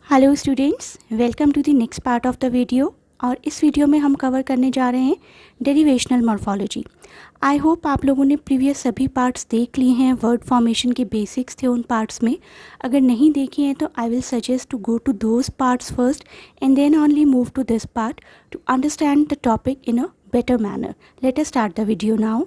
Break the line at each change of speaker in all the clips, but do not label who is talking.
Hello students, welcome to the next part of the video. और इस video में हम कवर करने जा रहे हैं डेरिवेशनल मॉर्फोलॉजी। आई होप आप लोगों ने प्रीवियस सभी पार्ट्स देख लिए हैं। वर्ड फॉर्मेशन के बेसिक्स थे उन पार्ट्स में। अगर नहीं देखे हैं तो I will suggest to go to those parts first and then only move to this part to understand the topic in a better manner. Let us start the video now.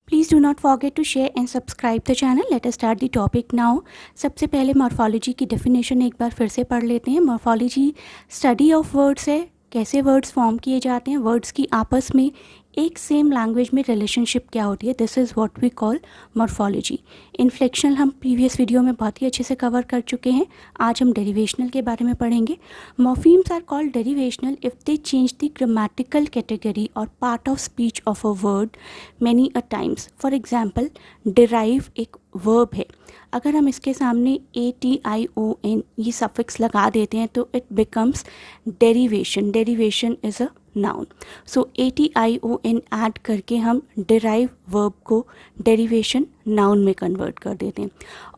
Please do not forget to share and subscribe the channel. Let us start the topic now. सबसे पहले morphology की definition एक बार फिर से पढ़ लेते हैं। Morphology study of words है, कैसे वर्ड्स फॉर्म किए जाते हैं, वर्ड्स की आपस में एक सेम लैंग्वेज में रिलेशनशिप क्या होती है, this is what we call morphology. Inflectional हम प्रीवियस वीडियो में बहुत ही अच्छे से कवर कर चुके हैं। आज हम डेरिवेशनल के बारे में पढ़ेंगे। Morphemes are called derivational if they change the grammatical category और part of speech of a word many a times. For example, derive एक वर्ब है, अगर हम इसके सामने ATION ये सफिक्स लगा देते हैं तो it becomes derivation. Derivation is a noun. So ATION add करके हम डिराइव वर्ब को डेरिवेशन नाउन में कन्वर्ट कर देते हैं।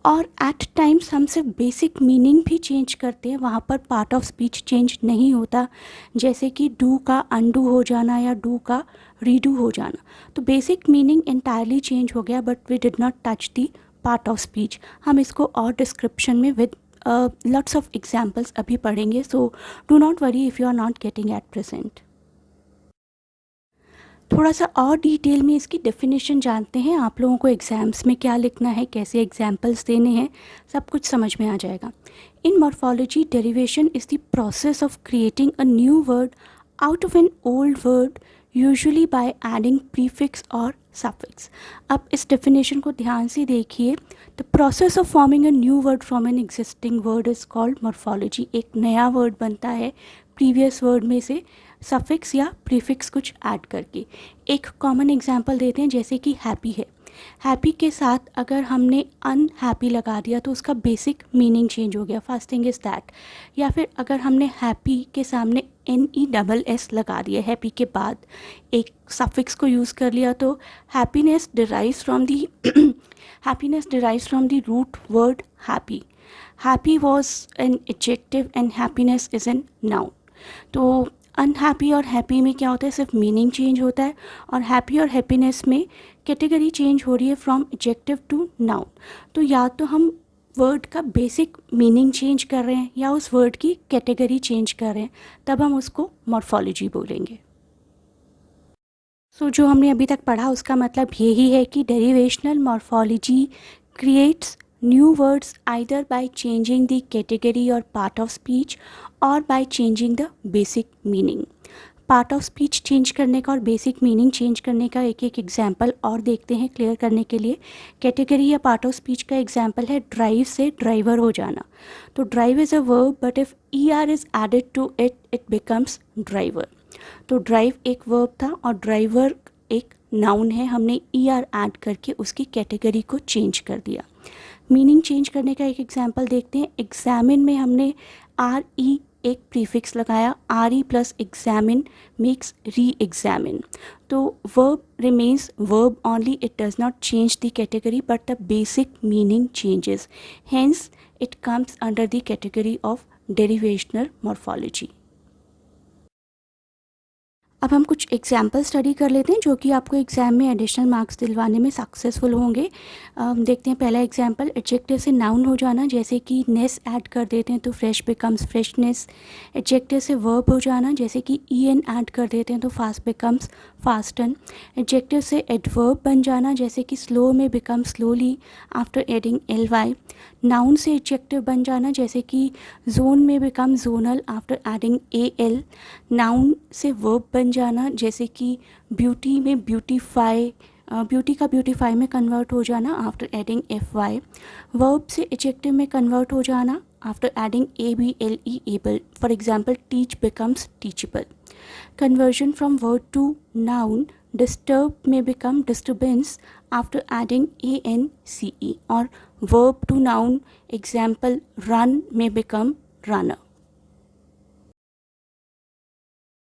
और एट टाइम्स हम सिर्फ बेसिक मीनिंग भी चेंज करते हैं, वहाँ पर पार्ट ऑफ स्पीच चेंज नहीं होता, जैसे कि डू का अनडू हो जाना या डू का रीडू हो जाना। तो बेसिक मीनिंग एंटायरली चेंज हो गया but we did not touch the part of speech. हम इसको और डिस्क्रिप्शन में विद लॉट्स ऑफ एग्जाम्पल्स अभी पढ़ेंगे। So do not worry if you are not getting at present. थोड़ा सा और डिटेल में इसकी डेफिनेशन जानते हैं। आप लोगों को एग्ज़ाम्स में क्या लिखना है, कैसे एग्जाम्पल्स देने हैं, सब कुछ समझ में आ जाएगा। In morphology, derivation is the process of creating a new word out of an old word, usually by adding prefix और सफिक्स। अब इस डेफिनेशन को ध्यान से देखिए। The process of forming a new word from an existing word is called morphology. एक नया word बनता है प्रीवियस वर्ड में से सफिक्स या प्रीफिक्स कुछ ऐड करके। एक कॉमन एग्जांपल देते हैं, जैसे कि हैप्पी है। हैप्पी के साथ अगर हमने अनहैप्पी लगा दिया तो उसका बेसिक मीनिंग चेंज हो गया। First thing is that. या फिर अगर हमने हैप्पी के सामने NESS लगा दिया, हैप्पी के बाद एक सफिक्स को यूज़ कर लिया, तो happiness derives from the happiness derives from the root word happy. Happy was an adjective and happiness is a noun. तो अनहैप्पी और हैप्पी में क्या होता है, सिर्फ मीनिंग चेंज होता है। और हैप्पी और हैप्पीनेस में कैटेगरी चेंज हो रही है फ्रॉम एडजेक्टिव टू नाउन। तो या तो हम वर्ड का बेसिक मीनिंग चेंज कर रहे हैं या उस वर्ड की कैटेगरी चेंज कर रहे हैं, तब हम उसको मॉर्फोलॉजी बोलेंगे। सो जो हमने अभी तक पढ़ा उसका मतलब यही है कि derivational morphology creates new words either by changing the category और पार्ट ऑफ स्पीच और by changing the basic meaning. Part of speech change करने का और बेसिक मीनिंग चेंज करने का एक एक एग्जाम्पल और देखते हैं क्लियर करने के लिए। कैटेगरी या पार्ट ऑफ स्पीच का एग्जाम्पल है ड्राइव से ड्राइवर हो जाना। तो drive is a verb but if ER is added to it, it becomes driver. तो ड्राइव एक वर्ब था और ड्राइवर एक नाउन है, हमने ER ऐड करके उसकी कैटेगरी को चेंज कर दिया। मीनिंग चेंज करने का एक एग्जांपल देखते हैं। एग्जामिन में हमने RE एक प्रीफिक्स लगाया, RE प्लस एग्जामिन मेक्स री एग्जामिन। तो verb remains verb only, it does not change the category but the basic meaning changes, hence it comes under the category of derivational morphology. अब हम कुछ example study कर लेते हैं जो कि आपको एग्जाम में एडिशनल मार्क्स दिलवाने में सक्सेसफुल होंगे। देखते हैं पहला एग्जाम्पल, एडजेक्टिव से नाउन हो जाना, जैसे कि नेस ऐड कर देते हैं तो फ्रेश बिकम्स फ्रेशनेस। एडजेक्टिव से वर्ब हो जाना, जैसे कि EN ऐड कर देते हैं तो फास्ट बिकम्स फास्टन। एडजेक्टिव से एडवर्ब बन जाना, जैसे कि स्लो में become slowly after adding LY। Noun से एडजेक्टिव बन जाना, जैसे कि जोन में become zonal after adding AL। Noun से वर्ब बन जाना, जैसे कि ब्यूटी में ब्यूटीफाई, ब्यूटी का ब्यूटीफाई में कन्वर्ट हो जाना आफ्टर एडिंग FY। वर्ब से एडजेक्टिव में कन्वर्ट हो जाना after adding ABLE able. For example, teach becomes teachable. Conversion from word to noun, disturb में become disturbance after adding ANCE। और verb to noun, example run में become runner.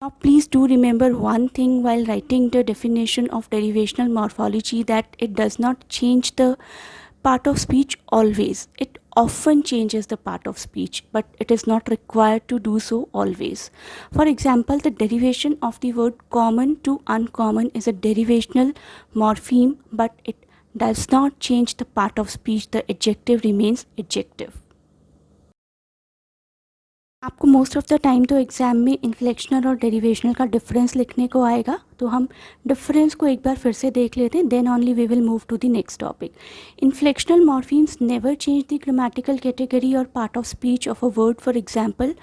Now please do remember one thing while writing the definition of derivational morphology, that it does not change the part of speech always. It often changes the part of speech, but it is not required to do so always. For example, the derivation of the word common to uncommon is a derivational morpheme, but it does not change the part of speech. The adjective remains adjective. आपको most of the time तो exam में इन्फ्लेक्शनल और derivational का difference लिखने को आएगा, तो हम डिफरेंस को एक बार फिर से देख लेते हैं, then only we will move to the next topic. Inflectional morphemes never change the grammatical category और part of speech of a word. For example,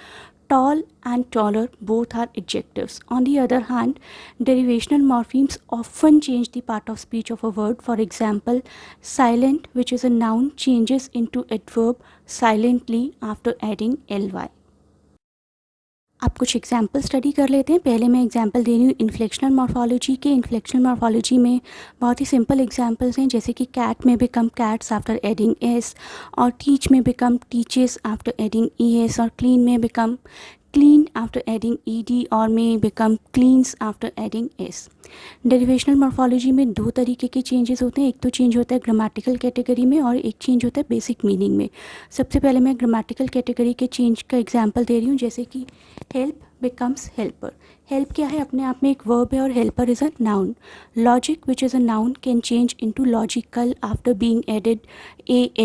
tall and taller both are adjectives. On the other hand, derivational morphemes often change the part of speech of a word. For example, silent, which is a noun, changes into adverb silently after adding ly. आप कुछ example study कर लेते हैं. पहले मैं example दे रही हूँ इन्फ्लेक्शनल morphology के. इन्फ्लेक्शनल मॉर्फोलॉजी में बहुत ही सिंपल एग्जाम्पल्स हैं, जैसे कि कैट में become cats after adding S, और टीच में become teaches after adding E S, और क्लीन में become clean after adding ed, और may become cleans after adding s. Derivational morphology में दो तरीके के चेंजेस होते हैं. एक तो चेंज होता है ग्रामेटिकल कैटेगरी में और एक चेंज होता है बेसिक मीनिंग में. सबसे पहले मैं ग्रामेटिकल कैटेगरी के चेंज का एग्जांपल दे रही हूँ, जैसे कि हेल्प बिकम्स हेल्पर. हेल्प क्या है? अपने आप में एक वर्ब है और helper is a noun. Logic which is a noun can change into logical after being added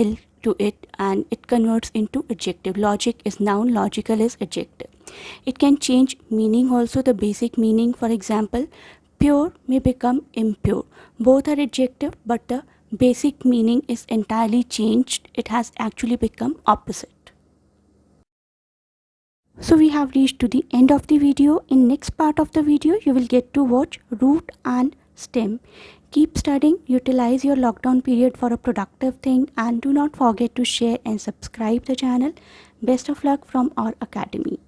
al to it, and it converts into adjective. Logic is noun, logical is adjective. It can change meaning also, the basic meaning. For example, pure may become impure. Both are adjective, but the basic meaning is entirely changed. It has actually become opposite. So we have reached to the end of the video. In next part of the video, you will get to watch root and stem. Keep studying, utilize your lockdown period for a productive thing, and do not forget to share and subscribe the channel. Best of luck from our academy.